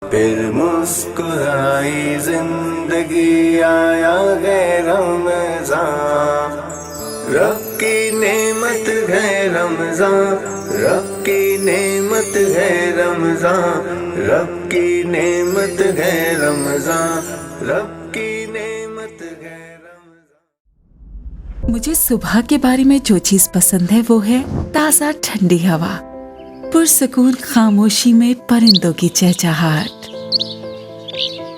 फिर मुस्कुराई जिंदगी, आया है रमज़ान। रब की नेमत है रमज़ान, रब की नेमत है रमज़ान, रब की नेमत है रमज़ान, रब की नेमत है रमज़ान। मुझे सुबह के बारे में जो चीज पसंद है वो है ताज़ा ठंडी हवा, पुरसकून खामोशी में परिंदों की चहचहाट।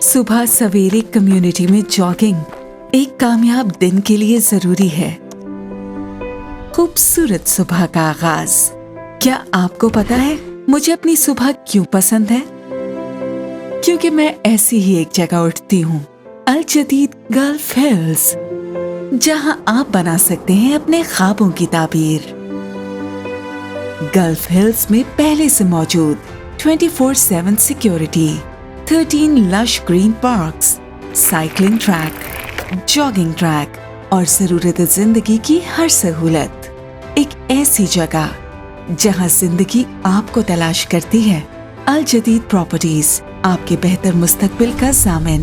सुबह सवेरे कम्युनिटी में जॉगिंग एक कामयाब दिन के लिए जरूरी है। खूबसूरत सुबह का आगाज। क्या आपको पता है मुझे अपनी सुबह क्यों पसंद है? क्योंकि मैं ऐसी ही एक जगह उठती हूँ, अल जदीद गल्फ हिल्स, जहां आप बना सकते हैं अपने ख्वाबों की ताबीर। गल्फ हिल्स में पहले से मौजूद 24/7 security, 13 lush green parks, cycling track, jogging track और जरूरत जिंदगी की हर सहूलत। एक ऐसी जगह जहां जिंदगी आपको तलाश करती है। अल जदीद प्रॉपर्टीज, आपके बेहतर मुस्तकबिल का ज़ामिन।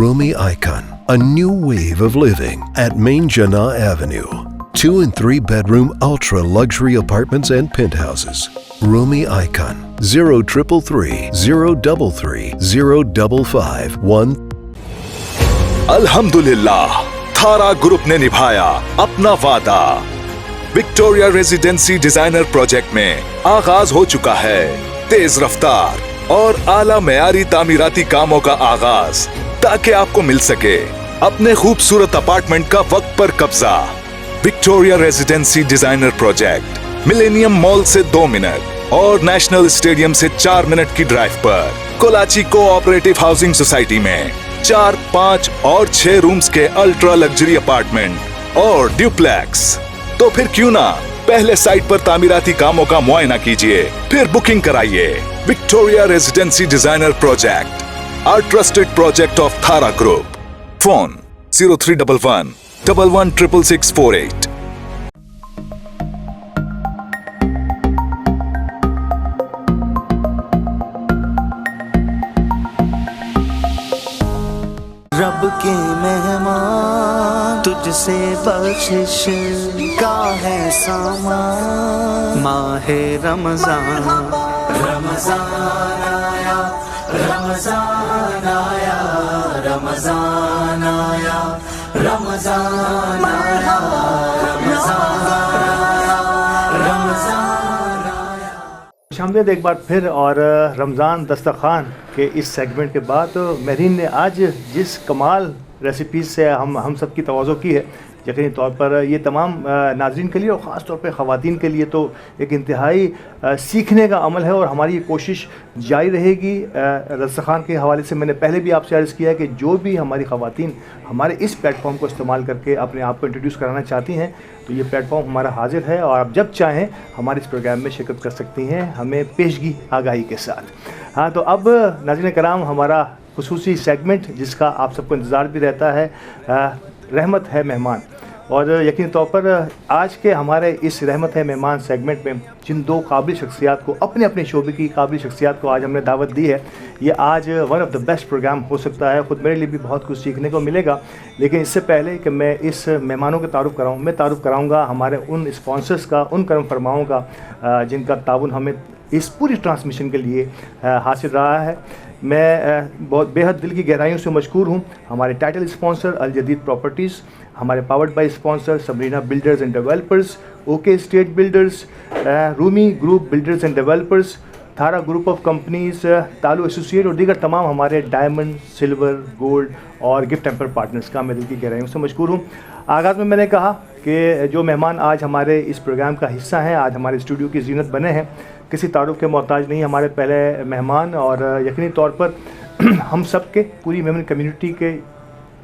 Rumi Icon, a new wave of living at Main Jannah Avenue. 2 and 3 bedroom ultra luxury apartments and penthouses. Rumi Icon 0333 033 055 1. अल्हम्दुलिल्लाह, थारा ग्रुप ने निभाया अपना वादा। विक्टोरिया रेजिडेंसी डिजाइनर प्रोजेक्ट में आगाज हो चुका है तेज रफ्तार और आला मेयारी तामीराती कामों का आगाज, ताकि आपको मिल सके अपने खूबसूरत अपार्टमेंट का वक्त पर कब्जा। Victoria residency designer project millennium mall से 2 मिनट और नेशनल स्टेडियम से 4 मिनट की ड्राइव पर कोलाची कोऑपरेटिव हाउसिंग सोसाइटी में 4, 5 और 6 रूम्स के अल्ट्रा लग्जरी अपार्टमेंट और ड्यूप्लेक्स। तो फिर क्यों ना पहले साइट पर तामीराती कामों का मुआयना कीजिए, फिर बुकिंग कराइए। Victoria residency designer project, our trusted project of Thara Group. Phone 0311 116648. रब के मेहमान, तुझसे बख्शिश का है सामान। माहे रमजान, रमजान आया, रमजान आया, रमजान आया, रमजान आया, रमजान आया, रमजान आया। शामियत एक बार फिर, और रमज़ान दस्तरखान के इस सेगमेंट के बाद मेरीन ने आज जिस कमाल रेसिपीज़ से हम सब की तवज्जो की है, यकीनी तौर पर ये तमाम नाज़रीन के लिए और ख़ास तौर पे ख़वातीन के लिए तो एक इंतहाई सीखने का अमल है। और हमारी ये कोशिश जारी रहेगी। दस्तरखान के हवाले से मैंने पहले भी आपसे अर्ज़ किया कि जो भी हमारी ख़वातीन हमारे इस प्लेटफॉर्म को इस्तेमाल करके अपने आप को इंट्रोड्यूस कराना चाहती हैं, तो ये प्लेटफॉर्म हमारा हाजिर है और आप जब चाहें हमारे इस प्रोग्राम में शिरकत कर सकती हैं, हमें पेशगी आगाही के साथ। हाँ, तो अब नाज़रीन कराम, हमारा खुसूसी सेगमेंट जिसका आप सबको इंतज़ार भी रहता है, रहमत है मेहमान। और यकीनी तौर पर आज के हमारे इस रहमत है मेहमान सेगमेंट में जिन दो काबिल शख्सियात को, अपने अपने शोबे की काबिल शख्सियात को आज हमने दावत दी है, ये आज one of the best programme हो सकता है। ख़ुद मेरे लिए भी बहुत कुछ सीखने को मिलेगा। लेकिन इससे पहले कि मैं इस मेहमानों के तारुफ़ कराऊँ, मैं तारुफ़ कराऊँगा हमारे उन स्पॉन्सर्स का, उन करम फरमाओं का जिनका ताउन हमें इस पूरी ट्रांसमिशन के लिए हासिल रहा है। मैं बहुत बेहद दिल की गहराइयों से मशकूर हूँ हमारे टाइटल स्पॉन्सर अल जदीद प्रॉपर्टीज़, हमारे powered by sponsor Sabrina builders and developers, okay state builders, Rumi group builders and developers, थारा ग्रुप ऑफ कंपनीज़, तालु एसोसिएट और दीगर तमाम हमारे डायमंड, सिल्वर, गोल्ड और गिफ्ट टेम्पर पार्टनर्स का मैं दिल की गहराइयों से मशकूर हूँ। आगाज़ में मैंने कहा कि जो मेहमान आज हमारे इस प्रोग्राम का हिस्सा हैं, आज हमारे स्टूडियो की जीनत बने हैं, किसी तारुफ के मोहताज नहीं हमारे पहले मेहमान। और यकीनी तौर पर हम सब के पूरी मेमन कम्युनिटी के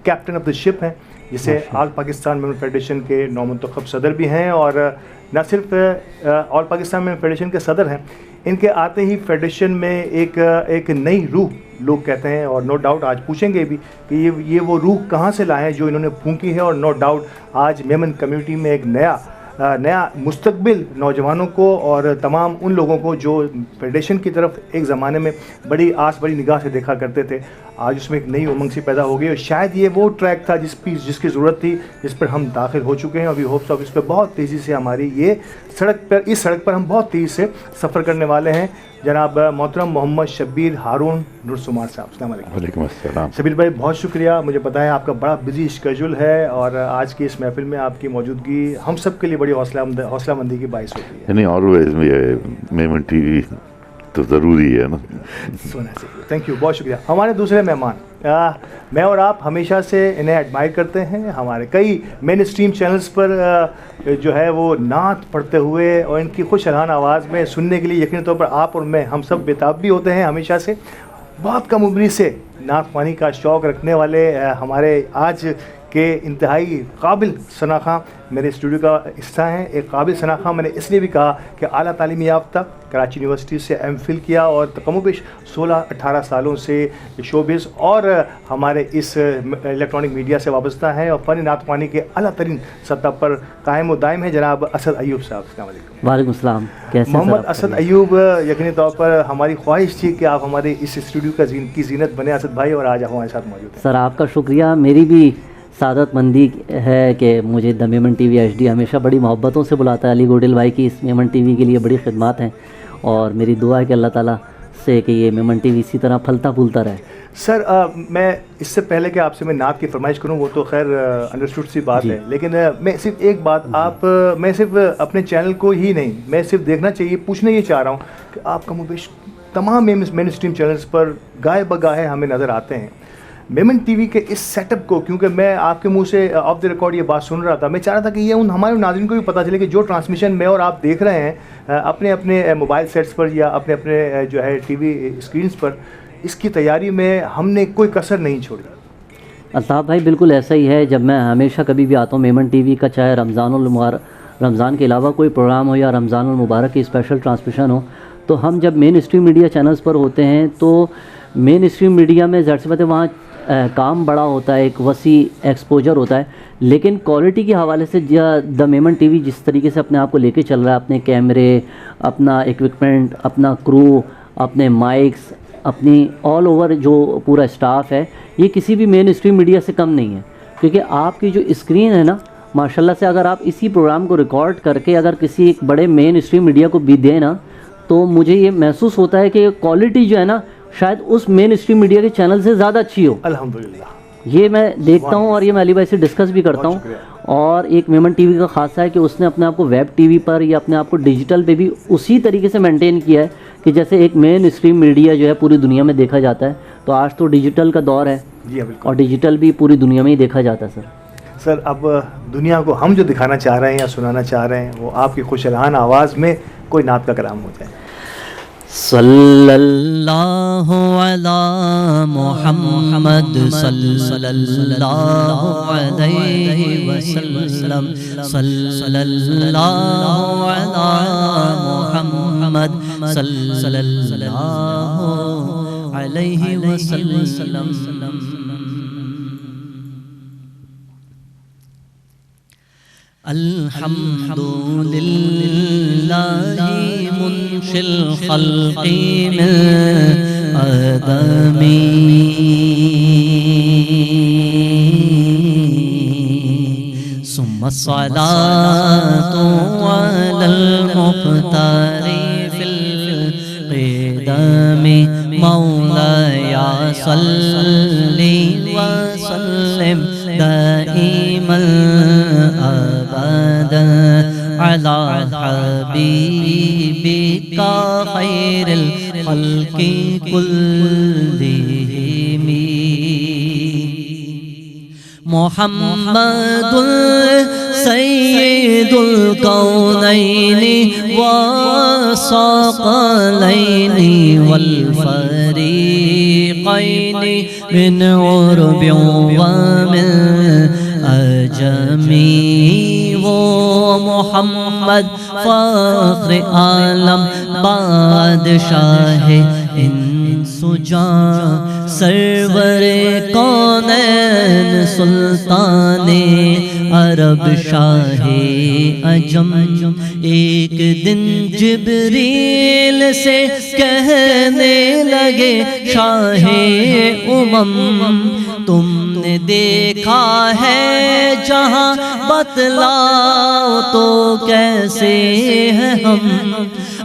कैप्टन ऑफ द शिप हैं, जिसे ऑल पाकिस्तान मेमन फेडरेशन के नौमुंतखब सदर भी हैं। और न सिर्फ ऑल पाकिस्तान मेमन फेडरेशन के सदर हैं, इनके आते ही फेडरेशन में एक नई रूह लोग कहते हैं। और नो डाउट आज पूछेंगे भी कि ये वो रूह कहाँ से लाए हैं जो इन्होंने फूंकी है। और नो डाउट आज मेमन कम्युनिटी में एक नया मुस्तकबिल नौजवानों को और तमाम उन लोगों को जो फेडरेशन की तरफ एक ज़माने में बड़ी आस बड़ी निगाह से देखा करते थे, आज उसमें एक नई उमंग सी पैदा हो गई। और शायद ये वो ट्रैक था जिसकी ज़रूरत थी, जिस पर हम दाखिल हो चुके हैं। अभी होप्स ऑफ इस पर बहुत तेज़ी से हमारी ये इस सड़क पर हम बहुत तेज़ी से सफ़र करने वाले हैं। जनाब मोहतरम मोहम्मद शब्बीर हारून नुरसुमार साहब, अस्सलाम वालेकुम। अस्सलाम। शब्बीर भाई बहुत शुक्रिया, मुझे पता है आपका बड़ा बिजी शेड्यूल है और आज की इस महफिल में आपकी मौजूदगी हम सब के लिए बड़ी हौसलामंदी की बाइस होती है। नहीं, ऑलवेज मेमन टीवी तो ज़रूरी है ना। सुना चाहिए। थैंक यू, बहुत शुक्रिया। हमारे दूसरे मेहमान, मैं और आप हमेशा से इन्हें एडमायर करते हैं। हमारे कई मेन स्ट्रीम चैनल्स पर जो है वो नात पढ़ते हुए और इनकी खुश अलहान आवाज़ में सुनने के लिए यकीनी तौर पर आप और मैं, हम सब बेताब भी होते हैं हमेशा से। बहुत कम उम्री से नात पानी का शौक़ रखने वाले हमारे आज के इंतहाई काबिल शनाख़ा मेरे स्टूडियो का हिस्सा हैं। एक काबिल शनाख़ा मैंने इसलिए भी कहा कि आला तालीमी याफ्ता, कराची यूनिवर्सिटी से एमफिल किया और कमोबेश 16-18 सालों से शोबिज़ और हमारे इस इलेक्ट्रॉनिक मीडिया से वाबस्ता हैं और फ़न नात पानी के आला तरीन सतह पर कायम व दायम है। जनाब असद अयूब साहब, अस्सलाम वालेकुम। वालेकुम सलाम। कैसे मोहम्मद असद अयूब, यकीनी तौर पर हमारी ख्वाहिश थी कि आप हमारे इस स्टूडियो की जीनत बने असद भाई, और आज हमारे साथ मौजूद हैं। सर आपका शुक्रिया। मेरी भी सादतमंदी है कि मुझे द मेमन टीवी HD हमेशा बड़ी मोहब्बतों से बुलाता है। अली गोडिल भाई की इस मेमन टीवी के लिए बड़ी खिदमत हैं और मेरी दुआ है कि अल्लाह ताला से कि ये मेमन टीवी इसी तरह फलता फूलता रहे। सर मैं इससे पहले कि आपसे मैं नात की फरमाइश करूं, वो तो खैर अंडरस्टूड सी बात है, लेकिन मैं सिर्फ एक बात मैं सिर्फ अपने चैनल को ही नहीं, मैं सिर्फ देखना चाहिए, पूछना ये चाह रहा हूँ कि आप कमोबेश तमाम मेन स्ट्रीम चैनल्स पर गाए बगाए हमें नज़र आते हैं। मेमन टीवी के इस सेटअप को, क्योंकि मैं आपके मुंह से ऑफ द रिकॉर्ड ये बात सुन रहा था, मैं चाह रहा था कि ये हमारे नाज़रीन को भी पता चले कि जो ट्रांसमिशन मैं और आप देख रहे हैं अपने अपने मोबाइल सेट्स पर या अपने अपने जो है टीवी स्क्रीन्स पर, इसकी तैयारी में हमने कोई कसर नहीं छोड़ी। अल्ताफ़ भाई बिल्कुल ऐसा ही है। जब मैं हमेशा कभी भी आता हूँ मेमन टीवी का, चाहे रमज़ान के अलावा कोई प्रोग्राम हो या रमज़ान मुबारक की स्पेशल ट्रांसमिशन हो, तो हम जब मेन स्ट्रीम मीडिया चैनल्स पर होते हैं तो मेन स्ट्रीम मीडिया में ज़ाहिर सी बात है वहाँ काम बड़ा होता है, एक वसी एक्सपोजर होता है, लेकिन क्वालिटी के हवाले से द मेमन टीवी जिस तरीके से अपने आप को लेके चल रहा है, अपने कैमरे, अपना इक्विपमेंट, अपना क्रू, अपने माइक्स, अपनी ऑल ओवर जो पूरा स्टाफ है, ये किसी भी मेन स्ट्रीम मीडिया से कम नहीं है। क्योंकि आपकी जो स्क्रीन है ना, माशाल्लाह से अगर आप इसी प्रोग्राम को रिकॉर्ड करके अगर किसी एक बड़े मेन स्ट्रीम मीडिया को भी दें ना, तो मुझे ये महसूस होता है कि क्वालिटी जो है ना शायद उस मेन स्ट्रीम मीडिया के चैनल से ज़्यादा अच्छी हो। अल्हम्दुलिल्लाह, ये मैं देखता हूँ और ये मैं अली भाई से डिस्कस भी करता हूँ। और एक मेमन टीवी का खासा है कि उसने अपने आप को वेब टीवी पर या अपने आप को डिजिटल पे भी उसी तरीके से मेंटेन किया है कि जैसे एक मेन स्ट्रीम मीडिया जो है पूरी दुनिया में देखा जाता है। तो आज तो डिजिटल का दौर है और डिजिटल भी पूरी दुनिया में ही देखा जाता है। सर अब दुनिया को हम जो दिखाना चाह रहे हैं या सुनाना चाह रहे हैं वो आपकी खुशलहान आवाज़ में कोई नात का कलाम हो जाए। सल्लल्लाहु अला मुहम्मद सल्लल्लाहु अलैहि वसल्लम, सल्लल्लाहु अला मुहम्मद सल्लल्लाहु अलैहि वसल्लम। अल्हम्दुलिल्लाहि मुनशिल खल्क़ि मिन आदमी सुम्मा सलातु अलल मुख्तारी फिल क़िदमी मौलाया सल्ली व सल्लिम दाइमन अबदन अला हबीबिका खैरिल खल्क़ि कुल्लिहिम मुहम्मदुल सय्यिदुल कौनैनि व सकलैनि वल फरीक़ैनि मिन उर्बि व मिन अजमी। वो मोहम्मद फ़ख्र आलम बादशाह इंसुजा सरवरे कौनैन सुल्ताने अरब शाहे अजम। एक दिन जिब्रील से कहने लगे शाहे उमम तुमने देखा है जहाँ बतलाओ तो कैसे हैं हम।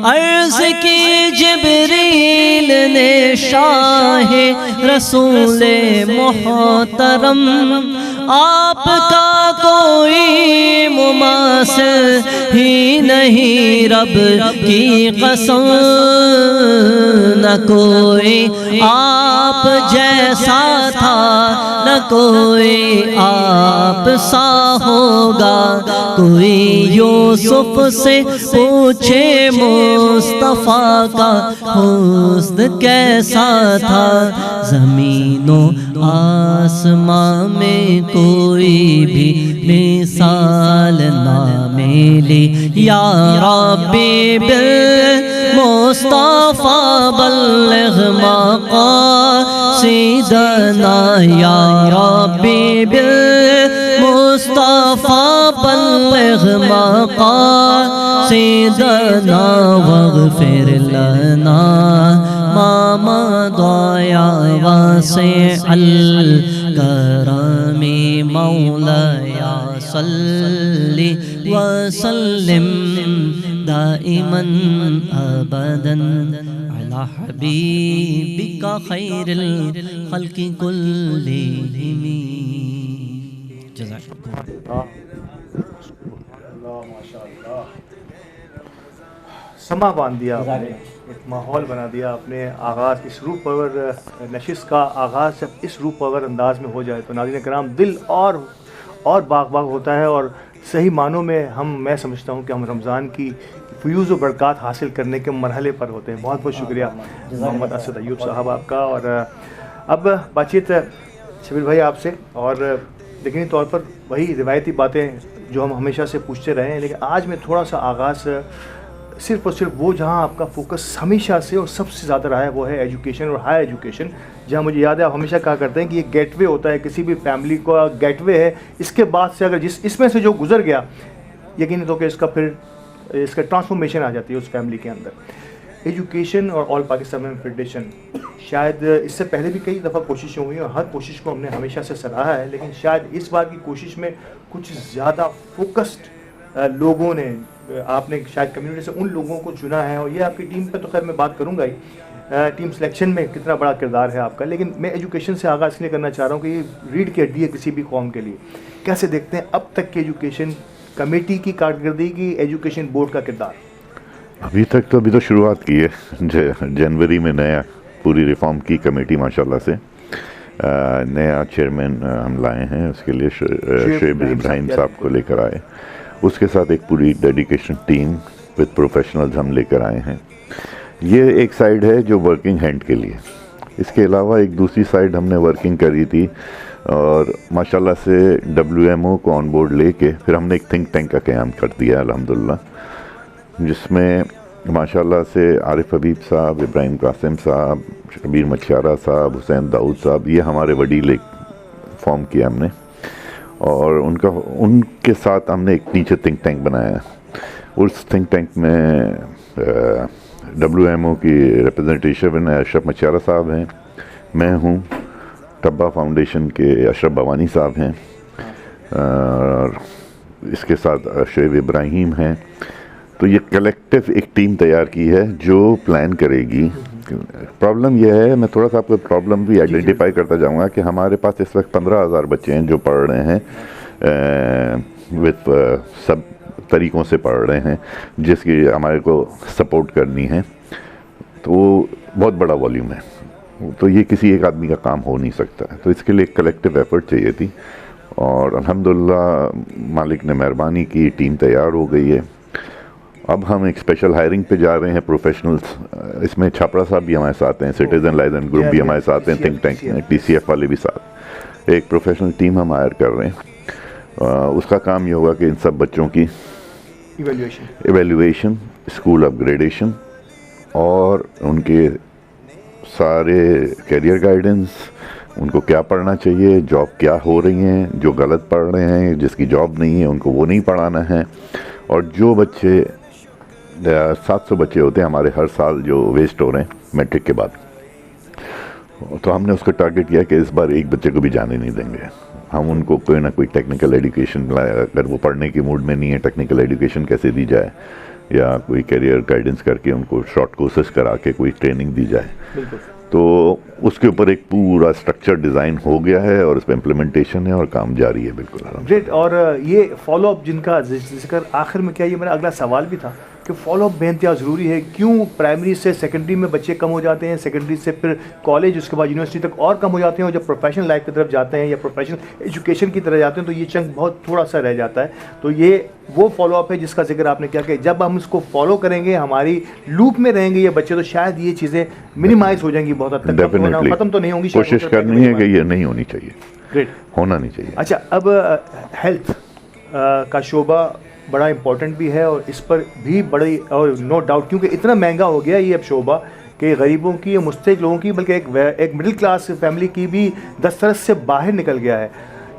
अर्ज़ की जिब्रील ने शाहे रसूले मोहतरम आपका कोई मुमासिल ही नहीं रब की कसम। न कोई आप जैसा था न कोई आप सा होगा। कोई यूसुफ से पूछे मुस्तफ़ा का हुस्न कैसा था। ज़मीनों आसमां में कोई भी मिसाल ना मिली। या रब्बी बिल मुस्तफ़ा बल्लिग़ मक़ासिदना। या रब्बी बिल मुस्तफ़ा बल्लिग़ मक़ासिदना वग़फ़िर लना मा मज़ा वासिअल करमी मौलाया सल्ली व सल्लिम दाइमन अबदन अला हबीबिका खैरिल खल्क़ि कुल्लिहिम। समा बांध दिया आपने, एक माहौल बना दिया आपने। आगाज़ इस रूह परवर नशिश का आगाज़ जब इस रूह परवर अंदाज में हो जाए तो नाज़रीन कराम दिल और बाग बाग होता है। और सही मानों में मैं समझता हूँ कि हम रमज़ान की फ्यूज़ व बरक़ात हासिल करने के मरहले पर होते हैं। बहुत बहुत शुक्रिया मोहम्मद असद अयूब साहब आपका। और अब बातचीत शबीर भाई आपसे, और यकीनी तौर पर वही रिवायती बातें जो हम हमेशा से पूछते रहे हैं, लेकिन आज मैं थोड़ा सा आगाज़ सिर्फ़ और सिर्फ वो जहाँ आपका फोकस हमेशा से और सबसे ज़्यादा रहा है वो है एजुकेशन और हाई एजुकेशन। जहाँ मुझे याद है आप हमेशा कहा करते हैं कि ये गेटवे होता है, किसी भी फैमिली का गेटवे है। इसके बाद से अगर इसमें से जो गुजर गया, यकीन तो कि इसका ट्रांसफॉर्मेशन आ जाती है उस फैमिली के अंदर। एजुकेशन और ऑल पाकिस्तान फेडरेशन, शायद इससे पहले भी कई दफ़ा कोशिशें हुई और हर कोशिश को हमने हमेशा से सराहा है, लेकिन शायद इस बार की कोशिश में कुछ ज़्यादा फोकस्ड लोगों ने, आपने शायद कम्युनिटी से उन लोगों को चुना है। और ये आपकी टीम पे तो खैर मैं बात करूँगा ही, टीम सिलेक्शन में कितना बड़ा किरदार है आपका, लेकिन मैं एजुकेशन से आगाज़ इसलिए करना चाह रहा हूँ कि ये रीढ़ की हड्डी है किसी भी कौम के लिए। कैसे देखते हैं अब तक की एजुकेशन कमेटी की कारकर्दगी, एजुकेशन बोर्ड का किरदार? अभी तो शुरुआत की है। जनवरी में नया पूरी रिफॉर्म की कमेटी माशाल्लाह से नया चेयरमैन हम लाए हैं, उसके लिए शुएब इब्राहिम साहब को लेकर आए। उसके साथ एक पूरी डेडिकेशन टीम विद प्रोफेशनल्स हम लेकर आए हैं। ये एक साइड है जो वर्किंग हैंड के लिए। इसके अलावा एक दूसरी साइड हमने वर्किंग करी थी और माशाल्लाह से WMO को ऑन बोर्ड लेके फिर हमने एक थिंक टैंक का क़याम कर दिया अल्हम्दुलिल्लाह, जिसमें माशाल्लाह से आरिफ हबीब साहब, इब्राहिम कासिम साहब, शबीर मच्छारा साहब, हुसैन दाऊद साहब, ये हमारे वडील एक फॉर्म किया हमने, और उनके साथ हमने एक नीचे थिंक टैंक बनाया। उस थिंक टैंक में WMO की रिप्रेजेंटेशन है, अशरफ मच्छारा साहब हैं, मैं हूँ, टब्बा फाउंडेशन के अशरफ भवानी साहब हैं, और इसके साथ शुएब इब्राहिम हैं। तो ये कलेक्टिव एक टीम तैयार की है जो प्लान करेगी। प्रॉब्लम यह है, मैं थोड़ा सा आपको प्रॉब्लम भी आइडेंटिफाई करता जाऊंगा कि हमारे पास इस वक्त 15,000 बच्चे हैं जो पढ़ रहे हैं, विद सब तरीक़ों से पढ़ रहे हैं, जिसकी हमारे को सपोर्ट करनी है। तो बहुत बड़ा वॉल्यूम है, तो ये किसी एक आदमी का काम हो नहीं सकता, तो इसके लिए एक कलेक्टिव एफर्ट चाहिए थी, और अल्हम्दुलिल्लाह मालिक ने मेहरबानी की, टीम तैयार हो गई है। अब हम एक स्पेशल हायरिंग पे जा रहे हैं प्रोफेशनल्स, इसमें छापड़ा साहब भी हमारे साथ हैं, सिटीजन लाइजन ग्रुप भी हमारे साथ हैं, थिंक टैंक में TCF वाले भी साथ, एक प्रोफेशनल टीम हम हायर कर रहे हैं। उसका काम ये होगा कि इन सब बच्चों की इवेल्युएशन, स्कूल अपग्रेडेशन और उनके सारे करियर गाइडेंस, उनको क्या पढ़ना चाहिए, जॉब क्या हो रही हैं, जो गलत पढ़ रहे हैं, जिसकी जॉब नहीं है उनको वो नहीं पढ़ाना है। और जो बच्चे 700 बच्चे होते हैं हमारे हर साल जो वेस्ट हो रहे हैं मैट्रिक के बाद, तो हमने उसको टारगेट किया कि इस बार एक बच्चे को भी जाने नहीं देंगे। हम उनको कोई ना कोई टेक्निकल एजुकेशन, अगर वो पढ़ने की मूड में नहीं है, टेक्निकल एजुकेशन कैसे दी जाए, या कोई करियर गाइडेंस करके उनको शॉर्ट कोर्सेज करा के कोई ट्रेनिंग दी जाए। तो उसके ऊपर एक पूरा स्ट्रक्चर डिज़ाइन हो गया है और उस पर इम्प्लीमेंटेशन है और काम जारी है। बिल्कुल ग्रेट। और ये फॉलोअप जिनका जिक्र आखिर में किया, ये मेरा अगला सवाल भी था कि फॉलोअप बेहद ज़रूरी है। क्यों प्राइमरी से सेकेंडरी में बच्चे कम हो जाते हैं, सेकेंडरी से फिर कॉलेज, उसके बाद यूनिवर्सिटी तक और कम हो जाते हैं, और जब प्रोफेशनल लाइफ की तरफ जाते हैं या प्रोफेशनल एजुकेशन की तरफ जाते हैं तो ये चंक बहुत थोड़ा सा रह जाता है। तो ये वो फॉलोअप है जिसका जिक्र आपने किया कि जब हम इसको फॉलो करेंगे, हमारी लूप में रहेंगे ये बच्चे, तो शायद ये चीज़ें मिनिमाइज हो जाएंगी बहुत हद तक, खत्म तो नहीं होंगी। कोशिश करनी है कि ये नहीं होनी चाहिए, ग्रेट, होना नहीं चाहिए। अच्छा, अब हेल्थ का शोबा बड़ा इंपॉर्टेंट भी है, और इस पर भी बड़ी, और नो डाउट क्योंकि इतना महंगा हो गया ये अब शोबा कि गरीबों की, मुस्तहिक लोगों की, बल्कि एक मिडिल क्लास फैमिली की भी दस्तरस से बाहर निकल गया है।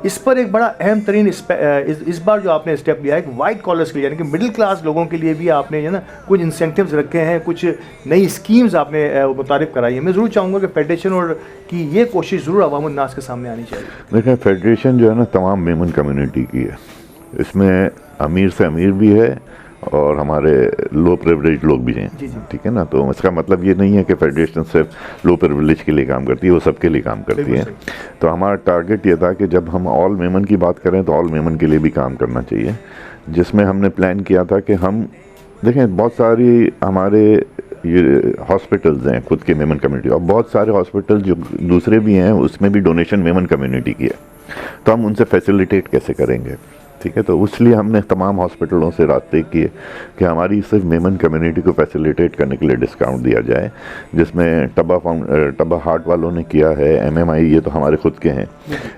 इस पर एक बड़ा अहम तरीन इस बार जो आपने स्टेप लिया है, एक वाइट कॉलर्स के लिए, यानी कि मिडिल क्लास लोगों के लिए भी आपने है ना कुछ इंसेंटिव्स रखे हैं, कुछ नई स्कीम्स आपने मुतारिफ कराई है। मैं ज़रूर चाहूँगा कि फेडरेशन और की ये कोशिश ज़रूर अवाम उन्नास के सामने आनी चाहिए। देखें, फेडरेशन जो है ना तमाम मेमन कम्युनिटी की है, इसमें अमीर से अमीर भी है और हमारे लो प्रिविलेज लोग भी हैं, ठीक है ना। तो इसका मतलब ये नहीं है कि फेडरेशन सिर्फ लो प्रिविलेज के लिए काम करती है, वो सबके लिए काम करती है। तो हमारा टारगेट ये था कि जब हम ऑल मेमन की बात करें तो ऑल मेमन के लिए भी काम करना चाहिए, जिसमें हमने प्लान किया था कि हम देखें बहुत सारी हमारे ये हॉस्पिटल्स हैं खुद के मेमन कम्युनिटी, और बहुत सारे हॉस्पिटल जो दूसरे भी हैं उसमें भी डोनेशन मेमन कम्युनिटी की है, तो हम उनसे फैसिलिटेट कैसे करेंगे, ठीक है। तो इसलिए हमने तमाम हॉस्पिटलों से रास्ते किए कि हमारी सिर्फ मेमन कम्युनिटी को फैसिलिटेट करने के लिए डिस्काउंट दिया जाए, जिसमें टब्बा हार्ट वालों ने किया है, MMI, ये तो हमारे खुद के हैं।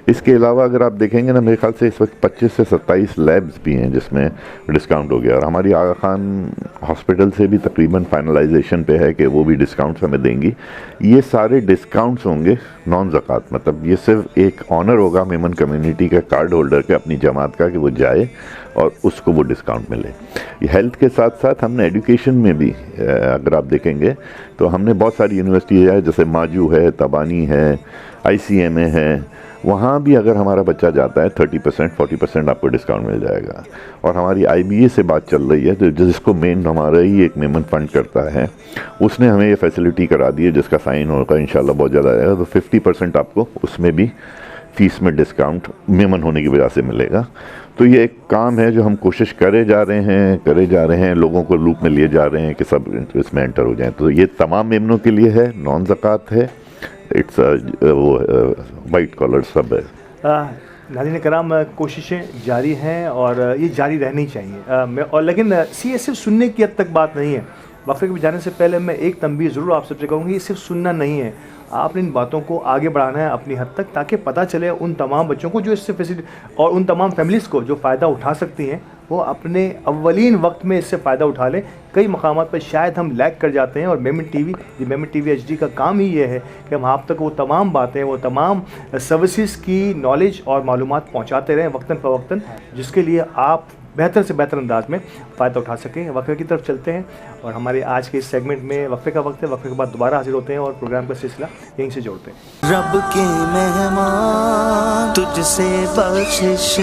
इसके अलावा अगर आप देखेंगे ना, मेरे ख्याल से इस वक्त 25 से 27 लैब्स भी हैं जिसमें डिस्काउंट हो गया, और हमारी आगा खान हॉस्पिटल से भी तकरीबन फाइनलाइजेशन पे है कि वो भी डिस्काउंट्स हमें देंगी। ये सारे डिस्काउंट्स होंगे नॉन ज़कात, मतलब ये सिर्फ एक ऑनर होगा मेमन कम्युनिटी के कार्ड होल्डर के, अपनी जमात का, कि वो जाए और उसको वो डिस्काउंट मिले। ये हेल्थ के साथ साथ हमने एजुकेशन में भी अगर आप देखेंगे तो हमने बहुत सारी यूनिवर्सिटी है, जैसे माजू है, तबानी है, ICMA है, वहाँ भी अगर हमारा बच्चा जाता है 30% 40% आपको डिस्काउंट मिल जाएगा। और हमारी IBA से बात चल रही है, तो जिसको मेन हमारा ही एक मेमन फंड करता है, उसने हमें ये फैसिलिटी करा दी है, जिसका साइन होगा इंशाल्लाह बहुत ज़्यादा आएगा, तो 50% आपको उसमें भी फ़ीस में डिस्काउंट मेमन होने की वजह से मिलेगा। तो ये एक काम है जो हम कोशिश करे जा रहे हैं, लोगों को लूप में लिए जा रहे हैं कि सब इसमें एंटर हो जाएं। तो ये तमाम मेमनों के लिए है, नॉन ज़कात है, इट्स वो वाइट कॉलर सब है। नाज़रीन कराम, कोशिशें जारी हैं और ये जारी रहनी चाहिए, और लेकिन ये सिर्फ सुनने की हद तक बात नहीं है। वक्फे के जाने से पहले मैं एक तंबीह ज़रूर आप सबसे कहूँगी, ये सिर्फ सुनना नहीं है, आपने इन बातों को आगे बढ़ाना है अपनी हद तक, ताकि पता चले उन तमाम बच्चों को जो इससे फैसिलिटी, और उन तमाम फैमिलीज़ को जो फ़ायदा उठा सकती हैं, वो अपने अव्वलीन वक्त में इससे फ़ायदा उठा लें। कई मकामात पर शायद हम लैग कर जाते हैं और मेमन टीवी HD का काम ही ये है कि हम आप तक वो तमाम बातें, वो तमाम सर्विसेज की नॉलेज और मालूमात पहुँचाते रहें वक्तन फ़वक्तन, जिसके लिए आप बेहतर से बेहतर अंदाज में फ़ायदा उठा सकें। वक्फे की तरफ चलते हैं और हमारे आज के इस सेगमेंट में वक्फे का वक्त है। वक्फे के बाद दोबारा हाजिर होते हैं और प्रोग्राम का सिलसिला यहीं से जोड़ते हैं। रब के मेहमान तुझसे बख्शिश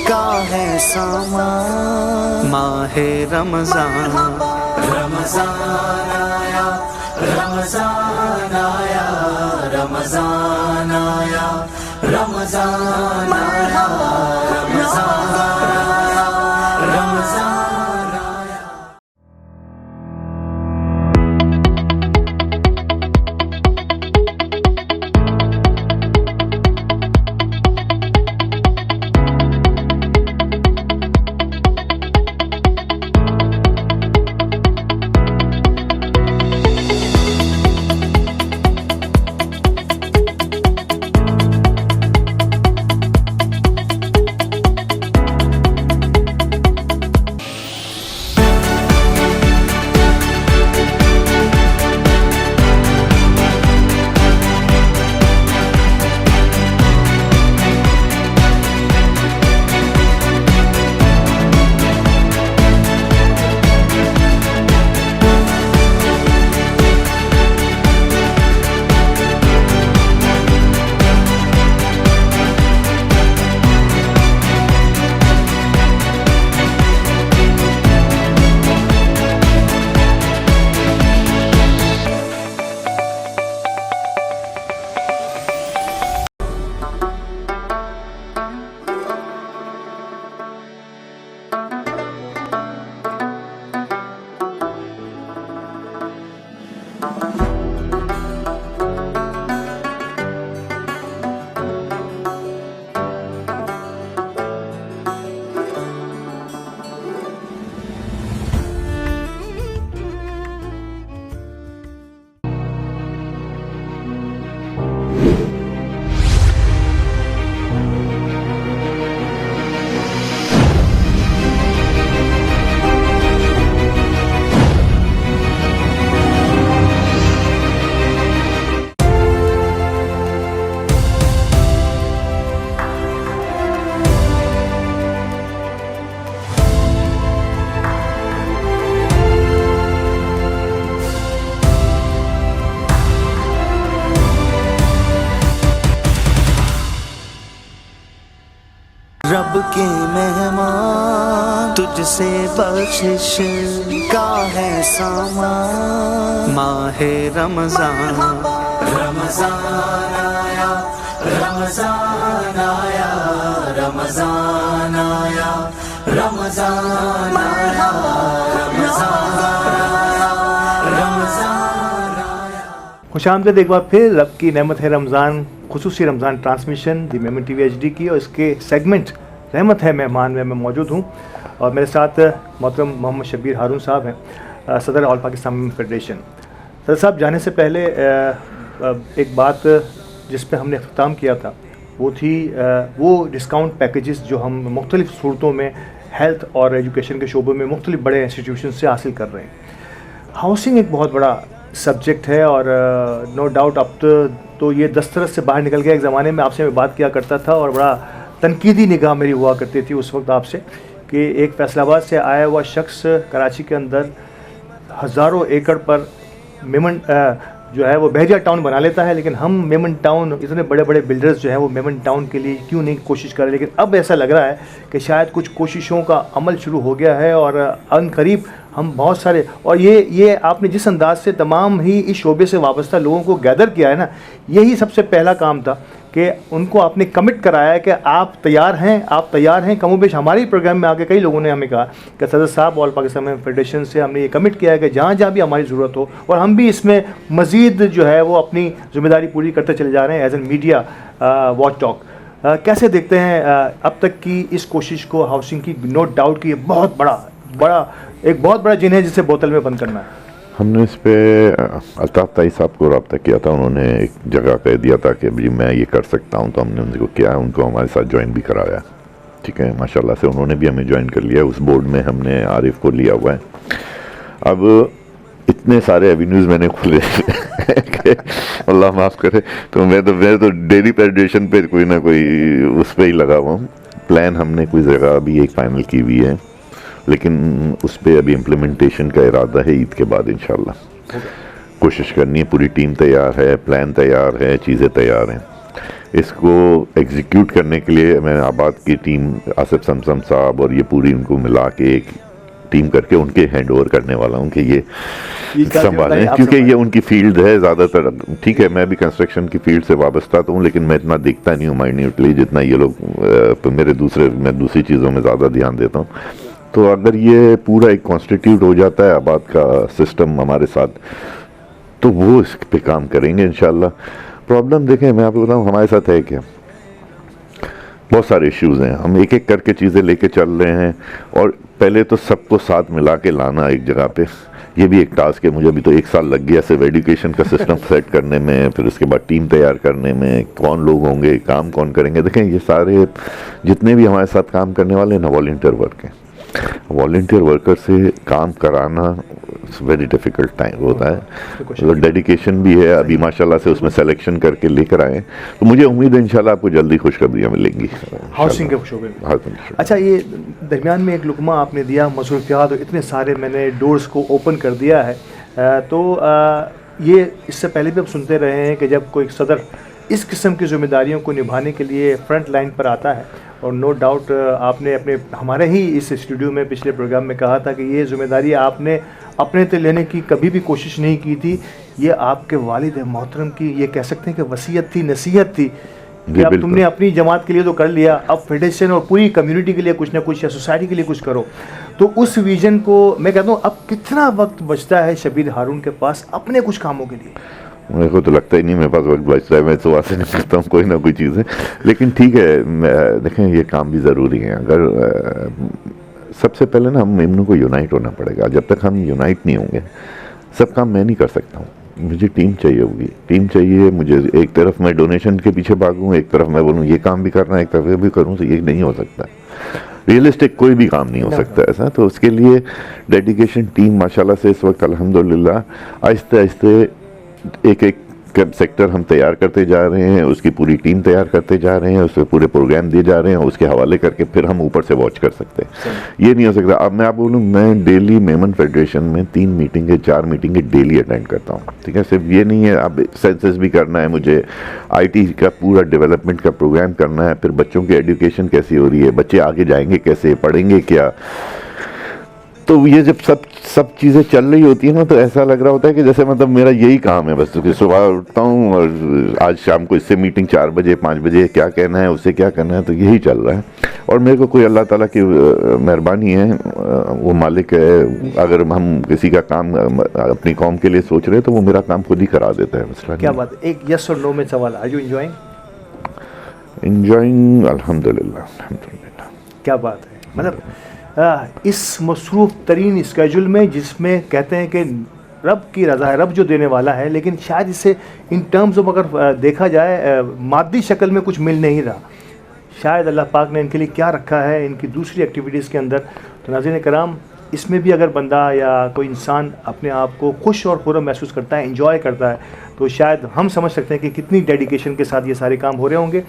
का है सामान, माहे रमजान, रमजान आया, रमजान आया, रमजान आया, रमजान आया, रमजान आया, रमजान आया। रब के मेहमान तुझसे बख्शिश का है सामान, माहे रमजान, रमजान आया, रमजान आया, रमजान आया, रमजान आया, रमजान आया, रमजान आया। खुशामदीद एक बार फिर। रब की नेमत है रमज़ान, खुसूसी रमज़ान ट्रांसमिशन दी मेमन टीवी HD की, और इसके सेगमेंट रहमत है मेहमान में मैं मौजूद हूँ और मेरे साथ मोहतरम मोहम्मद शब्बीर हारून साहब हैं, सदर ऑल पाकिस्तान फेडरेशन। सदर साहब, जाने से पहले एक बात जिस पे हमने अख्ताम किया था वो थी वो डिस्काउंट पैकेजेस जो हम मुख्तलिफ़ सूरतों में हेल्थ और एजुकेशन के शोबों में मुख्तलिफ़ बड़े इंस्टीट्यूशन से हासिल कर रहे हैं। हाउसिंग एक बहुत बड़ा सब्जेक्ट है और नो डाउट अब तो ये दस्तरस से बाहर निकल गया। एक ज़माने में आपसे मैं बात किया करता था और बड़ा तनकीदी निगाह मेरी हुआ करती थी उस वक्त आपसे कि एक फैसलाबाद से आया हुआ शख्स कराची के अंदर हज़ारों एकड़ पर मेमन जो है वो बहरिया टाउन बना लेता है, लेकिन हम मेमन टाउन, इतने बड़े बड़े बिल्डर्स जो हैं वो मेमन टाउन के लिए क्यों नहीं कोशिश कर रहे। लेकिन अब ऐसा लग रहा है कि शायद कुछ कोशिशों का अमल शुरू हो गया है और अनकरीब हम बहुत सारे, और ये आपने जिस अंदाज से तमाम ही इस शोबे से वाबस्ता लोगों को गैदर किया है ना, यही सबसे पहला काम था कि उनको आपने कमिट कराया है कि आप तैयार हैं। कमोबेश हमारे प्रोग्राम में आके कई लोगों ने हमें कहा कि सदर साहब ऑल पाकिस्तान फेडरेशन से हमने ये कमिट किया है कि जहाँ जहाँ भी हमारी ज़रूरत हो, और हम भी इसमें मज़ीद जो है वो अपनी जिम्मेदारी पूरी करते चले जा रहे हैं as an media watch talk. कैसे देखते हैं अब तक की इस कोशिश को हाउसिंग की? नो डाउट कि बहुत बड़ा जिन है जिसे बोतल में बंद करना है। हमने इस पे अल्ताफ़ ताई साहब को रब्ता किया था, उन्होंने एक जगह कह दिया था कि भाई मैं ये कर सकता हूँ, तो हमने उनको किया, उनको हमारे साथ ज्वाइन भी कराया। ठीक है, माशाल्लाह से उन्होंने भी हमें ज्वाइन कर लिया। उस बोर्ड में हमने आरिफ को लिया हुआ है। अब इतने सारे एवेन्यूज़ मैंने खोले कि अल्लाह माफ़ करे, तो मैं तो डेली पेडिटेशन पे कोई ना कोई उस पर ही लगा हुआ हूँ। प्लान हमने कोई जगह अभी एक फाइनल की हुई है, लेकिन उस पर अभी इम्प्लीमेंटेशन का इरादा है ईद के बाद इंशाल्लाह। कोशिश करनी है, पूरी टीम तैयार है, प्लान तैयार है, चीज़ें तैयार हैं। इसको एग्जीक्यूट करने के लिए मैं आबाद की टीम, आसिफ समसम साहब और ये पूरी उनको मिला के एक टीम करके उनके हैंड ओवर करने वाला हूँ कि ये संभालें, क्योंकि ये उनकी फील्ड है ज़्यादातर। ठीक है, मैं भी कंस्ट्रक्शन की फील्ड से वाबस्ता तो हूँ, लेकिन मैं इतना दिखता नहीं हूँ माइन्यूटली जितना ये लोग मैं दूसरी चीज़ों में ज़्यादा ध्यान देता हूँ। तो अगर ये पूरा एक कॉन्स्टिट्यूट हो जाता है आबाद का सिस्टम हमारे साथ, तो वो इस पे काम करेंगे इंशाल्लाह। प्रॉब्लम देखें, मैं आपको बताऊँ हमारे साथ है क्या, बहुत सारे इश्यूज़ हैं। हम एक एक करके चीज़ें लेके चल रहे हैं, और पहले तो सबको साथ मिला के लाना एक जगह पे, ये भी एक टास्क है। मुझे अभी तो 1 साल लग गया सिर्फ एजुकेशन का सिस्टम सेट करने में, फिर उसके बाद टीम तैयार करने में, कौन लोग होंगे, काम कौन करेंगे। देखें, ये सारे जितने भी हमारे साथ काम करने वाले हैं ना, वॉलंटियर वर्क हैं। वॉलंटियर वर्कर से काम कराना वेरी डिफ़िकल्ट टाइम होता है, तो डेडिकेशन भी है। अभी माशाल्लाह से उसमें सिलेक्शन करके लेकर आए, तो मुझे उम्मीद है इंशाल्लाह आपको जल्दी खुशखबरियाँ मिलेंगी हाउसिंग के शोबे में। अच्छा, ये दरमियान में एक लुकमा आपने दिया मसरूफियात, इतने सारे मैंने डोर्स को ओपन कर दिया है, तो ये इससे पहले भी हम सुनते रहे हैं कि जब कोई सदर इस किस्म की जिम्मेदारियों को निभाने के लिए फ्रंट लाइन पर आता है, और नो डाउट आपने हमारे ही इस स्टूडियो में पिछले प्रोग्राम में कहा था कि ये जिम्मेदारी आपने अपने ते लेने की कभी भी कोशिश नहीं की थी। ये आपके वालिद मोहतरम की, ये कह सकते हैं कि वसीयत थी, नसीहत थी कि अब तुमने अपनी जमात के लिए तो कर लिया, अब फेडरेशन और पूरी कम्युनिटी के लिए कुछ ना कुछ, या सोसाइटी के लिए कुछ करो। तो उस विजन को मैं कहता हूँ, अब कितना वक्त बचता है शबीर हारून के पास अपने कुछ कामों के लिए? मेरे को तो लगता ही नहीं मेरे पास वक्त बचता है, मैं सुबह से निकलता हूँ कोई ना कोई चीज़ है। लेकिन ठीक है, देखें ये काम भी ज़रूरी है। अगर सबसे पहले ना हम मेमनों को यूनाइट होना पड़ेगा। जब तक हम यूनाइट नहीं होंगे, सब काम मैं नहीं कर सकता हूँ, मुझे टीम चाहिए होगी। टीम चाहिए मुझे, एक तरफ मैं डोनेशन के पीछे भागूँ, एक तरफ मैं बोलूँ ये काम भी करना है, एक तरफ ये भी करूँ, तो ये नहीं हो सकता। रियलिस्टिक कोई भी काम नहीं हो सकता ऐसा। तो उसके लिए डेडिकेशन टीम माशाल्लाह से इस वक्त अल्हम्दुलिल्लाह आहिस्ते आहिस्ते एक एक सेक्टर हम तैयार करते जा रहे हैं, उसकी पूरी टीम तैयार करते जा रहे हैं, उसके पूरे प्रोग्राम दिए जा रहे हैं, उसके हवाले करके फिर हम ऊपर से वॉच कर सकते हैं। ये नहीं हो सकता। अब मैं आप बोलूँ, मैं डेली मेमन फेडरेशन में 3 मीटिंगें 4 मीटिंगें डेली अटेंड करता हूँ। ठीक है, सिर्फ ये नहीं है, अब सेंसस भी करना है मुझे, IT का पूरा डेवलपमेंट का प्रोग्राम करना है, फिर बच्चों की एजुकेशन कैसी हो रही है, बच्चे आगे जाएंगे कैसे, पढ़ेंगे क्या। तो ये जब सब चीज़ें चल रही होती है ना, तो ऐसा लग रहा होता है कि जैसे मतलब मेरा यही काम है बस, कि सुबह उठता हूँ और आज शाम को इससे मीटिंग 4 बजे 5 बजे क्या कहना है, उससे क्या करना है, तो यही चल रहा है। और मेरे को कोई अल्लाह ताला की मेहरबानी है, वो मालिक है। अगर हम किसी का काम अपनी कौम के लिए सोच रहे हैं, तो वो मेरा काम खुद ही करा देता है। मसला क्या बात है। एक यस और नो में सवाल, आर यू एंजॉयिंग? अल्हम्दुलिल्लाह। क्या बात है। मतलब इस मसरूफ़ तरीन स्केजूल में, जिसमें कहते हैं कि रब की रज़ा है, रब जो देने वाला है, लेकिन शायद इससे इन टर्म्स ऑफ अगर देखा जाए मादी शक्ल में कुछ मिल नहीं रहा। शायद अल्लाह पाक ने इनके लिए क्या रखा है इनकी दूसरी एक्टिविटीज़ के अंदर। तो नाज़रीन कराम, इसमें भी अगर बंदा या कोई इंसान अपने आप को खुश और खुर्रम महसूस करता है, एंजॉय करता है, तो शायद हम समझ सकते हैं कि कितनी डेडिकेशन के साथ ये सारे काम हो रहे होंगे।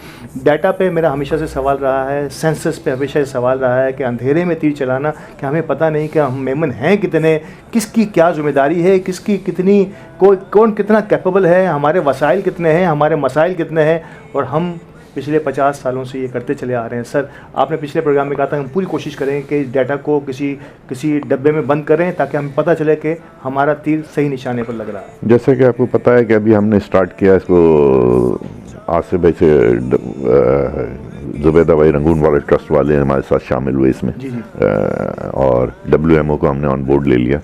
डाटा पे मेरा हमेशा से सवाल रहा है, सेंसस पे हमेशा से सवाल रहा है कि अंधेरे में तीर चलाना, कि हमें पता नहीं कि हम मेमन हैं कितने, किसकी क्या ज़िम्मेदारी है, किसकी कितनी, कौन कितना कैपेबल है, हमारे वसाइल कितने हैं, हमारे मसाइल कितने हैं। और हम पिछले 50 सालों से ये करते चले आ रहे हैं। सर, आपने पिछले प्रोग्राम में कहा था हम पूरी कोशिश करें कि डाटा को किसी डब्बे में बंद करें, ताकि हमें पता चले कि हमारा तीर सही निशाने पर लग रहा है। जैसे कि आपको पता है कि अभी हमने स्टार्ट किया इसको आसिफ भाई से, जुबैदा भाई रंगून वाले ट्रस्ट वाले हमारे साथ शामिल हुए इसमें। जी। और WMO को हमने ऑन बोर्ड ले लिया।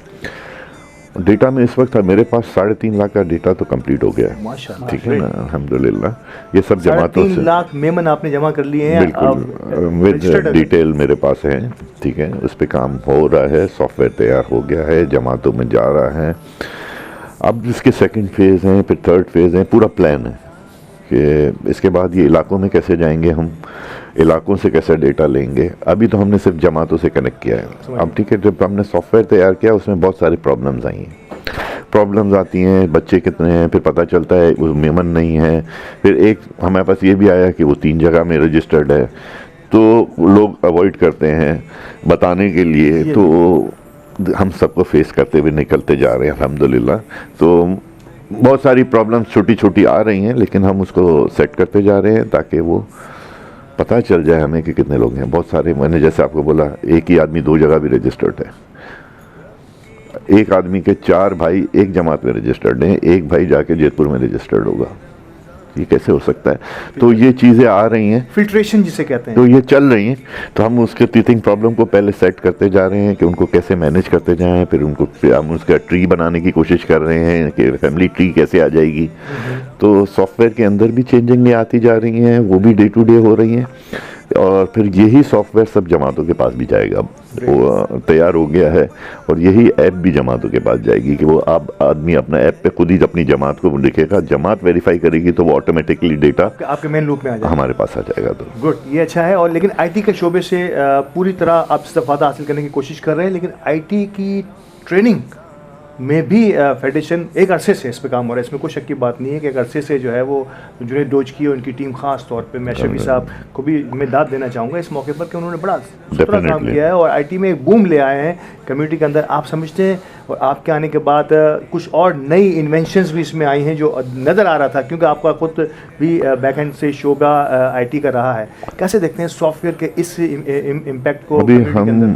डेटा में इस वक्त मेरे पास 3.5 लाख का डेटा तो कंप्लीट हो गया है। माशाअल्लाह, ठीक है ना, अल्हम्दुलिल्लाह। ये सब जमातों से 3.5 लाख मेमन आपने जमा कर लिए हैं, बिल्कुल विद डिटेल मेरे पास है। ठीक है, उस पर काम हो रहा है, सॉफ्टवेयर तैयार हो गया है, जमातों में जा रहा है। अब इसके 2nd फेज़ हैं, फिर 3rd फेज़ है, पूरा प्लान है। कि इसके बाद ये इलाकों में कैसे जाएंगे, हम इलाकों से कैसे डेटा लेंगे। अभी तो हमने सिर्फ जमातों से कनेक्ट किया है। अब ठीक है, जब हमने सॉफ्टवेयर तैयार किया उसमें बहुत सारी प्रॉब्लम्स आई हैं। प्रॉब्लम्स आती हैं, बच्चे कितने हैं, फिर पता चलता है वो मेमन नहीं है। फिर एक हमारे पास ये भी आया कि वो 3 जगह में रजिस्टर्ड है, तो लोग अवॉइड करते हैं बताने के लिए। तो हम सबको फेस करते हुए निकलते जा रहे हैं अल्हम्दुलिल्लाह। तो बहुत सारी प्रॉब्लम्स छोटी छोटी आ रही हैं, लेकिन हम उसको सेट करते जा रहे हैं ताकि वो पता चल जाए हमें कि कितने लोग हैं। बहुत सारे, मैंने जैसे आपको बोला, एक ही आदमी 2 जगह भी रजिस्टर्ड है। एक आदमी के 4 भाई एक जमात में रजिस्टर्ड हैं, एक भाई जाके जयपुर में रजिस्टर्ड होगा। ये कैसे हो सकता है? तो ये चीज़ें आ रही हैं, फिल्ट्रेशन जिसे कहते हैं, तो ये चल रही हैं। तो हम उसके टीथिंग प्रॉब्लम को पहले सेट करते जा रहे हैं कि उनको कैसे मैनेज करते जाएं। फिर हम उसका ट्री बनाने की कोशिश कर रहे हैं कि फैमिली ट्री कैसे आ जाएगी। तो सॉफ्टवेयर के अंदर भी चेंजिंग आती जा रही हैं, वो भी डे टू डे हो रही हैं। और फिर यही सॉफ्टवेयर सब जमातों के पास भी जाएगा। वो तैयार हो गया है, और यही ऐप भी जमातों के पास जाएगी कि वो आप आदमी अपना ऐप पे खुद ही अपनी जमात को लिखेगा, जमात वेरीफाई करेगी, तो वो ऑटोमेटिकली डेटा आपके मेन लूप में आ जाएगा, हमारे पास आ जाएगा। तो गुड, ये अच्छा है। और लेकिन आईटी के शोबे से पूरी तरह आप इस्तेफादा हासिल करने की कोशिश कर रहे हैं, लेकिन आईटी की ट्रेनिंग में भी फेडरेशन एक अरसे से इस पे काम हो रहा है। इसमें कोई शक की बात नहीं है कि एक अरसे से जो है वो जुनेद डोजकी और उनकी टीम, खास तौर पे मैं शफी साहब को भी मैं दाद देना चाहूँगा इस मौके पर कि उन्होंने बड़ा सुथरा काम किया है और आईटी में एक बूम ले आए हैं कम्युनिटी के अंदर। आप समझते हैं, और आपके आने के बाद कुछ और नई इन्वेंशंस भी इसमें आई हैं जो नज़र आ रहा था, क्योंकि आपका खुद भी बैक एंड से शोबा आईटी का रहा है। कैसे देखते हैं सॉफ्टवेयर के इस इम्पैक्ट को?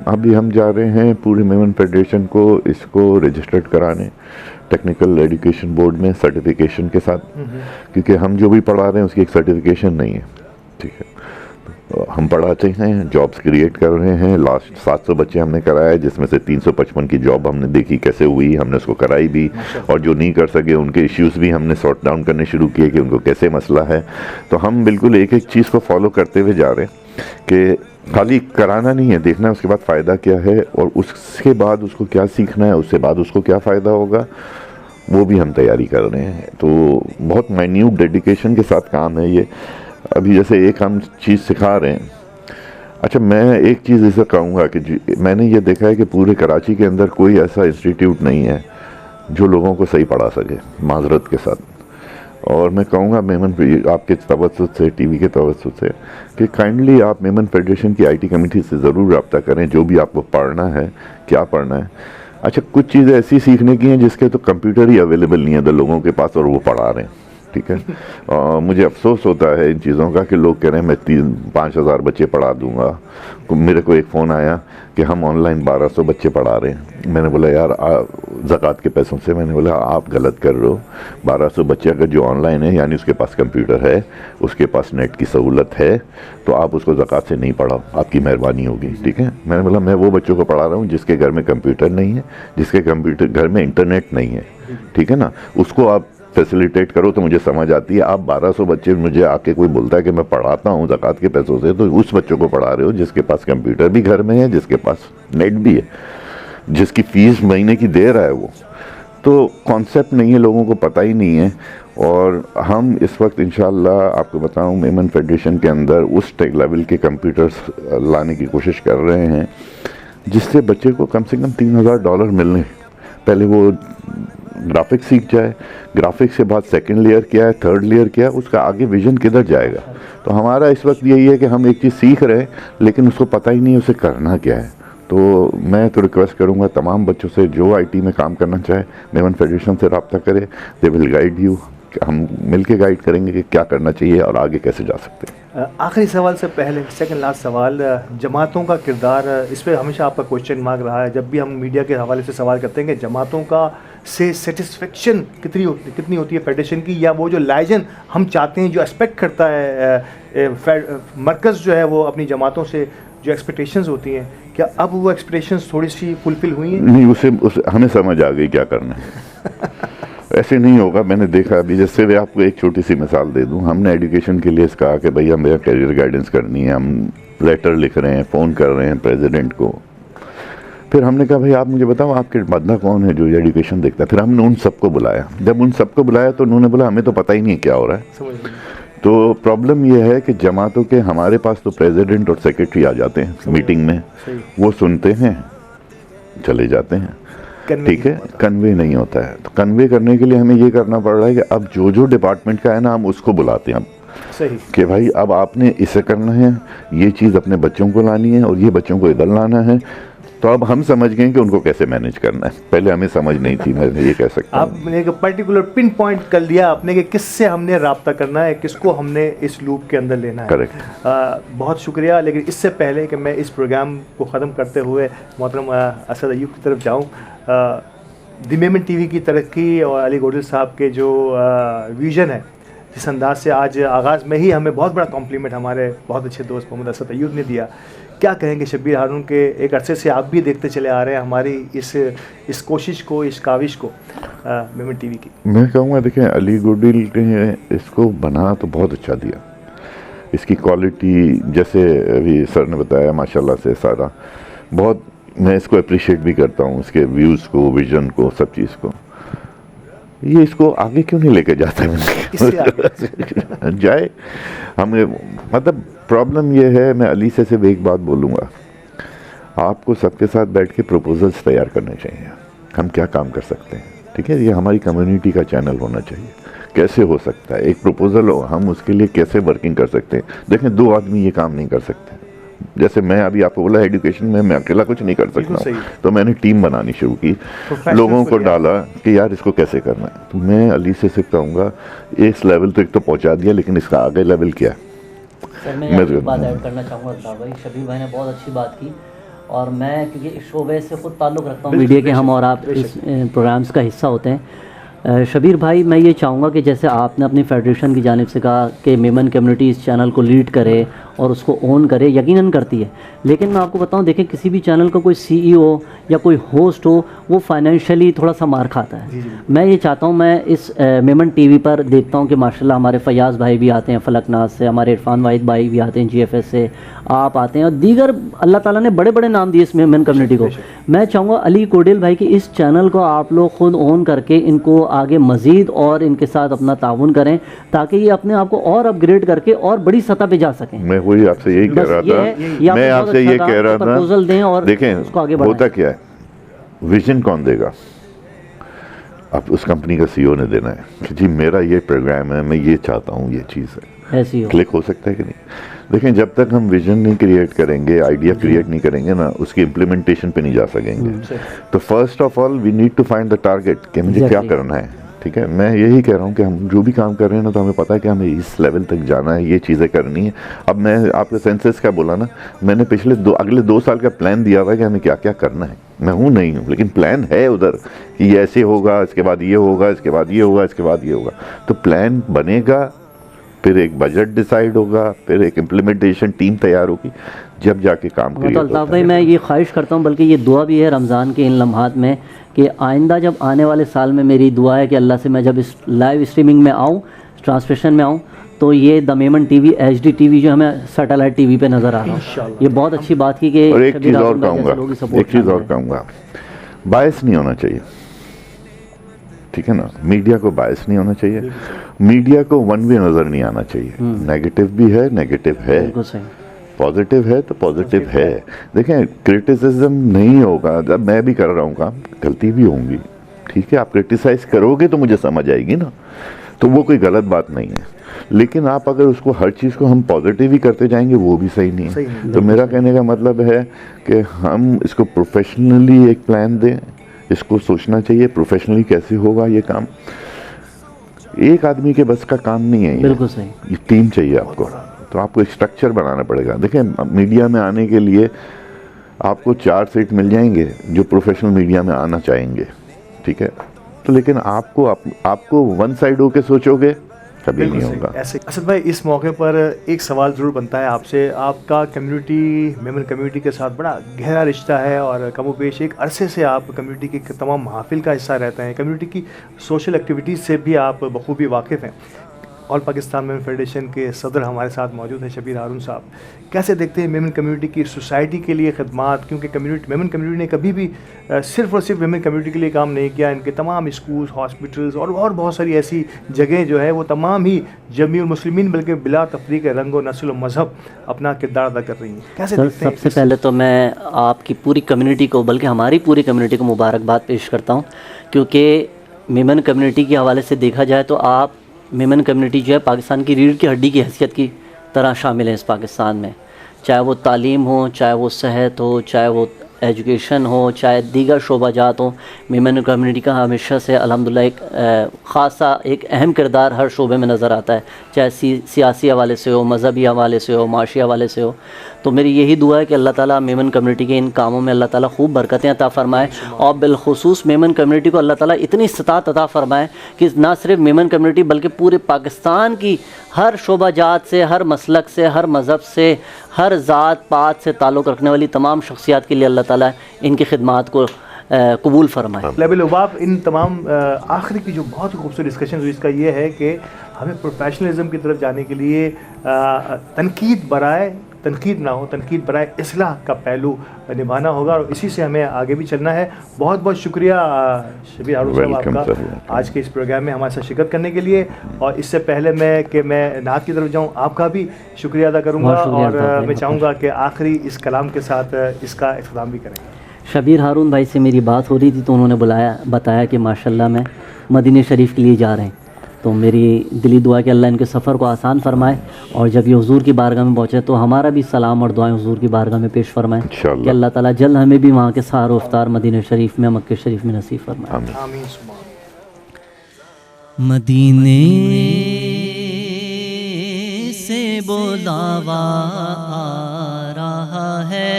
अभी हम जा रहे हैं पूरी मेमन फेडरेशन को इसको रजिस्टर्ड कराने टेक्निकल एजुकेशन बोर्ड में सर्टिफिकेशन के साथ, क्योंकि हम जो भी पढ़ा रहे हैं उसकी एक सर्टिफिकेशन नहीं है। ठीक है, हम पढ़ाते हैं, जॉब्स क्रिएट कर रहे हैं। लास्ट 700 बच्चे हमने कराए, जिसमें से 355 की जॉब हमने देखी कैसे हुई, हमने उसको कराई भी। और जो नहीं कर सके उनके इश्यूज़ भी हमने सॉर्ट डाउन करने शुरू किए कि उनको कैसे मसला है। तो हम बिल्कुल एक एक चीज़ को फॉलो करते हुए जा रहे हैं कि खाली कराना नहीं है, देखना है उसके बाद फ़ायदा क्या है, और उसके बाद उसको क्या सीखना है, उसके बाद उसको क्या फ़ायदा होगा, वो भी हम तैयारी कर रहे हैं। तो बहुत माइन्यूट डेडिकेशन के साथ काम है ये। अभी जैसे एक हम चीज़ सिखा रहे हैं। अच्छा, मैं एक चीज़ ऐसा कहूँगा कि मैंने ये देखा है कि पूरे कराची के अंदर कोई ऐसा इंस्टीट्यूट नहीं है जो लोगों को सही पढ़ा सके, माजरत के साथ। और मैं कहूँगा मेमन आपके तवज्जुह से, टीवी के तवज्जुह से, कि काइंडली आप मेमन फेडरेशन की आईटी कमेटी से ज़रूर रब्ता करें, जो भी आपको पढ़ना है, क्या पढ़ना है। अच्छा, कुछ चीज़ें ऐसी सीखने की हैं जिसके तो कंप्यूटर ही अवेलेबल नहीं है तो लोगों के पास, और वो पढ़ा रहे हैं। ठीक है, मुझे अफसोस होता है इन चीज़ों का कि लोग कह रहे हैं मैं 3-5 हज़ार बच्चे पढ़ा दूंगा। मेरे को एक फ़ोन आया कि हम ऑनलाइन 1200 बच्चे पढ़ा रहे हैं। मैंने बोला यार, ज़कात के पैसों से, मैंने बोला आप गलत कर रहे हो। 1200 बच्चे अगर जो ऑनलाइन है, यानी उसके पास कंप्यूटर है, उसके पास नेट की सहूलत है, तो आप उसको ज़कात से नहीं पढ़ाओ, आपकी मेहरबानी होगी। ठीक है, मैंने बोला मैं वो बच्चों को पढ़ा रहा हूँ जिसके घर में कंप्यूटर नहीं है, जिसके कंप्यूटर घर में इंटरनेट नहीं है। ठीक है ना, उसको आप फैसिलिटेट करो तो मुझे समझ आती है। आप 1200 बच्चे, मुझे आके कोई बोलता है कि मैं पढ़ाता हूँ ज़कात के पैसों से, तो उस बच्चों को पढ़ा रहे हो जिसके पास कंप्यूटर भी घर में है, जिसके पास नेट भी है, जिसकी फ़ीस महीने की दे रहा है वो। तो कॉन्सेप्ट नहीं है, लोगों को पता ही नहीं है। और हम इस वक्त इंशाल्लाह आपको बताऊं, मेमन फेडरेशन के अंदर उस टेक लेवल के कंप्यूटर्स लाने की कोशिश कर रहे हैं जिससे बच्चे को कम से कम $3000 मिलने। पहले वो ग्राफिक्स सीख जाए, ग्राफिक्स के बाद सेकंड लेयर क्या है, थर्ड लेयर क्या है, उसका आगे विजन किधर जाएगा। तो हमारा इस वक्त यही है कि हम एक चीज़ सीख रहे हैं लेकिन उसको पता ही नहीं है उसे करना क्या है। तो मैं तो रिक्वेस्ट करूंगा तमाम बच्चों से जो आईटी में काम करना चाहे, मेमन फेडरेशन से रब्ता करे, दे विल गाइड यू। हम मिलके गाइड करेंगे कि क्या करना चाहिए और आगे कैसे जा सकते हैं। आखिरी सवाल से पहले सेकंड लास्ट सवाल, जमातों का किरदार, इस पर हमेशा आपका क्वेश्चन मार्क रहा है। जब भी हम मीडिया के हवाले से सवाल करते हैं कि जमातों का से सेटिस्फेक्शन कितनी होती है फेडरेशन की, या वो जो लाइजन हम चाहते हैं, जो एक्सपेक्ट करता है मरकज़ जो है वो अपनी जमातों से, जो एक्सपेक्टेशंस होती हैं, क्या अब वो एक्सपेक्टेशंस थोड़ी सी फुलफिल हुई हैं? नहीं, उसे हमें समझ आ गई क्या करना है। ऐसे नहीं होगा। मैंने देखा अभी, जैसे मैं आपको एक छोटी सी मिसाल दे दूं, हमने एजुकेशन के लिए कहा कि भैया मेरा करियर गाइडेंस करनी है, हम लेटर लिख रहे हैं, फ़ोन कर रहे हैं प्रेसिडेंट को। फिर हमने कहा भाई आप मुझे बताओ आपके बंदा कौन है जो एजुकेशन देखता है। फिर हमने उन सबको बुलाया। जब उन सबको बुलाया तो उन्होंने बोला हमें तो पता ही नहीं क्या हो रहा है। तो प्रॉब्लम ये है कि जमातों के हमारे पास तो प्रेसिडेंट और सेक्रेटरी आ जाते हैं मीटिंग में, वो सुनते हैं चले जाते हैं, ठीक है, कन्वे नहीं होता है। तो कन्वे करने के लिए हमें ये करना पड़ रहा है कि अब जो जो डिपार्टमेंट का है ना, हम उसको बुलाते हैं अब सही कि भाई अब आपने इसे करना है, ये चीज़ अपने बच्चों को लानी है और ये बच्चों को इधर लाना है। तो अब हम समझ गए कि उनको कैसे मैनेज करना है, पहले हमें समझ नहीं थी, मैं ये कह सकता हूँ। आपने एक पर्टिकुलर पिन पॉइंट कर लिया आपने कि किससे हमने राब्ता करना है, किसको हमने इस लूप के अंदर लेना है। करेक्ट। बहुत शुक्रिया। लेकिन इससे पहले कि मैं इस प्रोग्राम को ख़त्म करते हुए मोहतरम असद अयूब की तरफ जाऊँ, द मेमन टीवी की तरक्की और अली गोडल साहब के जो विज़न है, जिस अंदाज से आज आगाज़ में ही हमें बहुत बड़ा कॉम्प्लीमेंट हमारे बहुत अच्छे दोस्त मोहम्मद असद अयूब ने दिया, क्या कहेंगे शब्बीर हारून के एक अरसे से आप भी देखते चले आ रहे हैं हमारी इस कोशिश को, इस काविश को मेमन टीवी की? मैं कहूँगा देखें, अली गोडल ने इसको बना तो बहुत अच्छा दिया, इसकी क्वालिटी जैसे अभी सर ने बताया माशाल्लाह से सारा, बहुत मैं इसको अप्रिशिएट भी करता हूँ, इसके व्यूज़ को, विजन को, सब चीज़ को। ये इसको आगे क्यों नहीं लेके जाता है जाए हमें, मतलब प्रॉब्लम ये है, मैं अली से सिर्फ एक बात बोलूँगा, आपको सबके साथ बैठ के प्रपोजल्स तैयार करने चाहिए, हम क्या काम कर सकते हैं, ठीक है, ये हमारी कम्युनिटी का चैनल होना चाहिए, कैसे हो सकता है एक प्रपोजल हो, हम उसके लिए कैसे वर्किंग कर सकते हैं। देखें 2 आदमी ये काम नहीं कर सकते, जैसे मैं अभी आपको बोला एजुकेशन में मैं अकेला कुछ नहीं कर सकता, तो मैंने टीम बनानी शुरू की, लोगों को डाला कि यार इसको कैसे करना है। तो मैं अली से कहूँगा इस लेवल तो एक तो पहुँचा दिया, लेकिन इसका आगे लेवल क्या है? सर मैं एक बात ऐड करना चाहूँगा भाई, शबीर भाई ने बहुत अच्छी बात की, और मैं क्योंकि इस शोबे से खुद ताल्लुक़ रखता हूँ, मीडिया के हम और आप इस प्रोग्राम्स का हिस्सा होते हैं। शबीर भाई, मैं ये चाहूँगा कि जैसे आपने अपनी फेडरेशन की जानिब से कहा कि मेमन कम्युनिटी इस चैनल को लीड करे और उसको ओन करे, यकीनन करती है, लेकिन मैं आपको बताऊं, देखें किसी भी चैनल का कोई सीईओ या कोई होस्ट हो, वो फाइनेंशियली थोड़ा सा मार खाता है। मैं ये चाहता हूं, मैं इस मेमन टीवी पर देखता हूं कि माशाल्लाह हमारे फयाज़ भाई भी आते हैं फलकनाज से, हमारे इरफान वाहिद भाई भी आते हैं जीएफएस से, आप आते हैं, और दीगर अल्लाह ताला ने बड़े बड़े नाम दिए इस मेमन कम्युनिटी को। मैं चाहूँगा अली कोडेल भाई कि इस चैनल को आप लोग खुद ओन करके इनको आगे मज़ीद और इनके साथ अपना ताउन करें, ताकि ये अपने आप को और अपग्रेड करके और बड़ी सतह पर जा सकें। मैं वही आपसे यही कह रहा था, मैं आपसे ये कह रहा था, दें और देखें उसको आगे होता क्या है, विजन कौन देगा? अब उस कंपनी का सीईओ ने देना है कि जी मेरा ये प्रोग्राम है, मैं ये चाहता हूँ, ये चीज़ है, ऐसी क्लिक हो सकता है कि नहीं? देखें जब तक हम विजन नहीं क्रिएट करेंगे, आइडिया क्रिएट नहीं करेंगे ना, उसकी इम्प्लीमेंटेशन पे नहीं जा सकेंगे। तो first of all we need to find the target कि मुझे क्या करना है, ठीक है। मैं यही कह रहा हूँ कि हम जो भी काम कर रहे हैं ना, तो हमें पता है कि हमें इस लेवल तक जाना है, ये चीज़ें करनी है। अब मैं आपके सेंसेस का बोला ना, मैंने पिछले अगले 2 साल का प्लान दिया हुआ है कि हमें क्या क्या करना है। मैं हूँ नहीं हूँ, लेकिन प्लान है उधर कि ये ऐसे होगा, इसके बाद ये होगा, इसके बाद ये होगा, इसके बाद ये होगा। तो प्लान बनेगा, फिर एक बजट डिसाइड होगा, फिर एक इम्प्लीमेंटेशन टीम तैयार होगी, जब जाके काम क्रिएट होता है। भाई मैं ये ख्वाहिश करता हूँ, बल्कि ये दुआ भी है रमज़ान के इन लम्हात में, कि आइंदा जब आने वाले साल में मेरी दुआ है कि अल्लाह से मैं जब इस लाइव स्ट्रीमिंग में आऊँ, ट्रांसमिशन में आऊँ, तो ये the Memon TV HD TV जो हमें सैटेलाइट TV पे नज़र आ रहा है। ये बहुत अच्छी बात की कि और एक चीज़ और कहूँगा, बायस नहीं होना चाहिए, ठीक है ना। मीडिया को बायस नहीं होना चाहिए, मीडिया को वन वे नज़र नहीं आना चाहिए। नेगेटिव भी है, नेगेटिव है, पॉजिटिव है तो पॉजिटिव है। देखें क्रिटिसिज्म नहीं होगा, जब मैं भी कर रहा हूँ काम, गलती भी होंगी, ठीक है। आप क्रिटिसाइज करोगे तो मुझे समझ आएगी ना, तो वो कोई गलत बात नहीं है। लेकिन आप अगर उसको हर चीज़ को हम पॉजिटिव ही करते जाएंगे, वो भी सही नहीं है। तो मेरा कहने का मतलब है कि हम इसको प्रोफेशनली एक प्लान दें, इसको सोचना चाहिए प्रोफेशनली कैसे होगा ये काम। एक आदमी के बस का काम नहीं है, बिल्कुल सही, ये टीम चाहिए आपको। तो आपको एक स्ट्रक्चर बनाना पड़ेगा। देखें मीडिया में आने के लिए आपको 4 सीट मिल जाएंगे जो प्रोफेशनल मीडिया में आना चाहेंगे, ठीक है। तो लेकिन आपको वन साइड होके सोचोगे, कभी नहीं होगा। ऐसे असद भाई, इस मौके पर एक सवाल ज़रूर बनता है आपसे। आपका कम्युनिटी, मेमन कम्युनिटी के साथ बड़ा गहरा रिश्ता है और कमोबेश एक अरसे से आप कम्युनिटी के तमाम महफिल का हिस्सा रहते हैं, कम्युनिटी की सोशल एक्टिविटीज़ से भी आप बखूबी वाकिफ़ हैं। ऑल पाकिस्तान मेमन फेडरेशन के सदर हमारे साथ मौजूद हैं शबीर हारून साहब। कैसे देखते हैं मेमन कम्युनिटी की सोसाइटी के लिए खदमात, क्योंकि मेमन कम्युनिटी ने कभी भी सिर्फ़ और सिर्फ मेमन कम्युनिटी के लिए काम नहीं किया, इनके तमाम स्कूल, हॉस्पिटल्स और बहुत सारी ऐसी जगहें जो है वो तमाम ही जमीउल मुस्लिमीन बल्कि बिला तफरीक रंग व नस्ल व मज़हब अपना किरदार अदा कर रही हैं। कैसे देखते हैं? सबसे पहले तो मैं आपकी पूरी कम्युनिटी को, बल्कि हमारी पूरी कम्युनिटी को मुबारकबाद पेश करता हूँ, क्योंकि मेमन कम्युनिटी के हवाले से देखा जाए तो आप मेमन कम्युनिटी जो है पाकिस्तान की रीढ़ की हड्डी की हैसियत की तरह शामिल है इस पाकिस्तान में। चाहे वो तालीम हो, चाहे वो सेहत हो, चाहे वो एजुकेशन हो, चाहे दीगर शोबाजात हो, मेमन कम्युनिटी का हमेशा से अल्हम्दुलिल्लाह एक ख़ासा एक अहम किरदार हर शोबे में नज़र आता है, चाहे सियासी हवाले से हो, मज़हबी हवाले से हो, माशी हवाले से हो। तो मेरी यही दुआ है कि अल्लाह ताला मेमन कम्युनिटी के इन कामों में अल्लाह ताला खूब बरकतें अता फ़रमाए, और बिलखुसूस मेमन कम्युनिटी को अल्लाह ताला इतनी इस्तात अता फ़रमाए कि ना सिर्फ मेमन कम्युनिटी बल्कि पूरे पाकिस्तान की हर शोबाजात से, हर मसलक से, हर मज़हब से, हर ज़ात पात से ताल्लुक़ रखने वाली तमाम शख्सियात के लिए अल्लाह ताला इनकी खिदमात को कबूल फरमाए। लबा इन तमाम आखिरी की जो बहुत ही खूबसूरत डिस्कशन हुई इसका ये है कि हमें प्रोफेशनलिज्म की तरफ जाने के लिए तनकीद ना हो, तनकीद बराए इस्लाह का पहलू निभाना होगा, और इसी से हमें आगे भी चलना है। बहुत बहुत शुक्रिया शबीर हारून साहब आपका आज के इस प्रोग्राम में हमारे साथ शिरकत करने के लिए। और इससे पहले मैं नात की तरफ जाऊँ, आपका भी शुक्रिया अदा करूँगा, और मैं चाहूँगा कि आखिरी इस कलाम के साथ इसका इख्तिताम भी करें। शबीर हारून भाई से मेरी बात हो रही थी तो उन्होंने बताया कि माशाल्लाह मैं मदीने शरीफ के लिए जा रहे हैं, तो मेरी दिली दुआ कि अल्लाह इनके सफ़र को आसान फरमाए, और जब ये हुजूर की बारगाह में पहुँचे तो हमारा भी सलाम और दुआएं हुजूर की बारगाह में पेश फरमाएं कि अल्लाह ताला जल्द हमें भी वहाँ के सहारो इफ्तार मदीने शरीफ में, मक्के शरीफ में नसीब फरमाए। मदीने से बुलावा आ रहा है,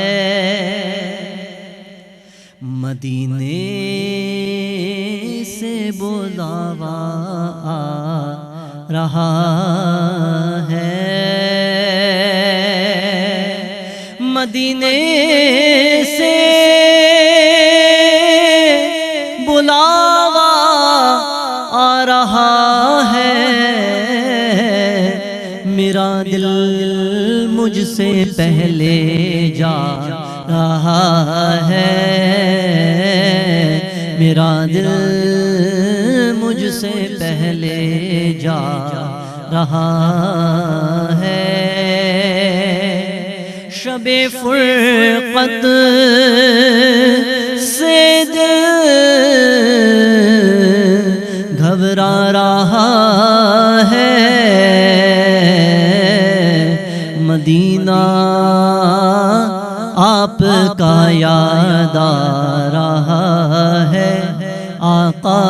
मदीने से बुलावा आ रहा है, मदीने से बुलावा आ रहा है, मेरा दिल मुझसे पहले जा रहा है, मेरा दिल मुझसे पहले जा रहा है, शबे फुरक़त से दिल घबरा रहा है, मदीना आपका याद आ रहा है, आका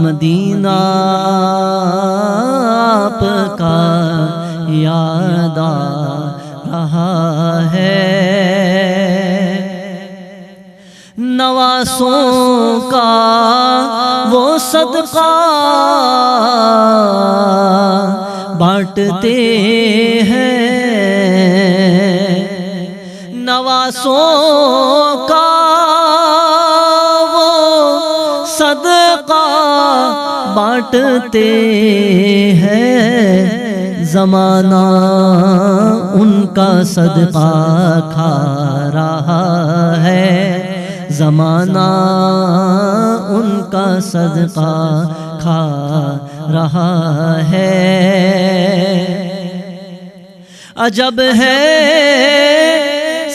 मदीना आपका याद आ रहा है, नवासों का वो सदका बांटते हैं, नवासों का वो सदका बांटते हैं, ज़माना उनका सदका खा रहा है, ज़माना उनका सदका खा रहा है, अजब है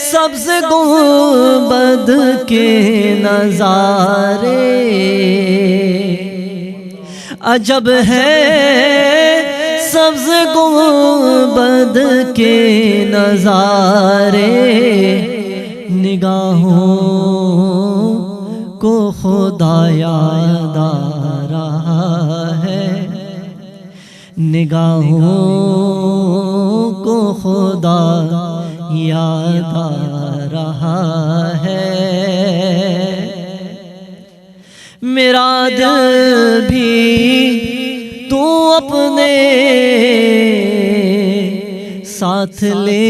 सब्ज़ गुंबद के नज़ारे, अजब है सब्ज़ गुंबद के नज़ारे, निगाहों को खुदा याद आ रहा है, निगाहों को खुदा याद आ रहा है, मेरा दिल भी तू अपने साथ ले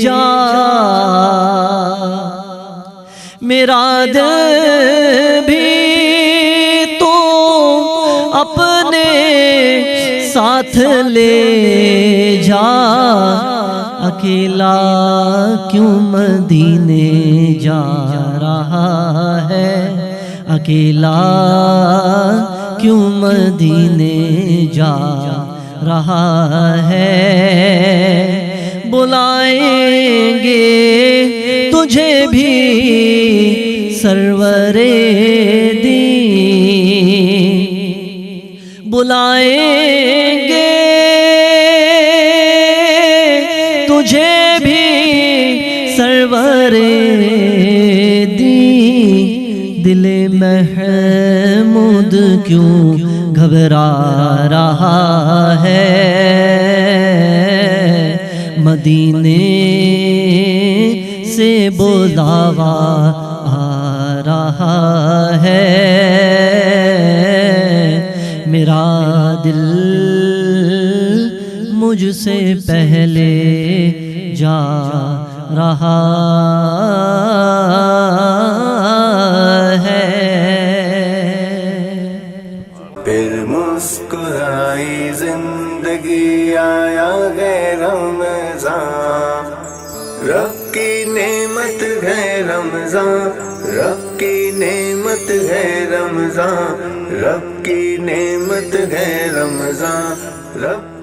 जा, मेरा दिल भी तू अपने साथ साथ ले जा, अकेला क्यों मदीने जा रहा है, अकेला क्यों मदीने जा रहा है। बुलाएंगे तुझे भी सरवरे दी, बुलाएंगे तुझे भी सरवरे दी। दिले महमूद क्यों घबरा रहा है, मदीने से बुलावा आ रहा है। मेरा दिल मुझसे पहले जा रहा है। फिर मुस्कुराई जिंदगी, आया है रमज़ान, रब की नेमत है रमज़ान, रब की नेमत है रमज़ान, रब की नेमत है रमज़ान, रब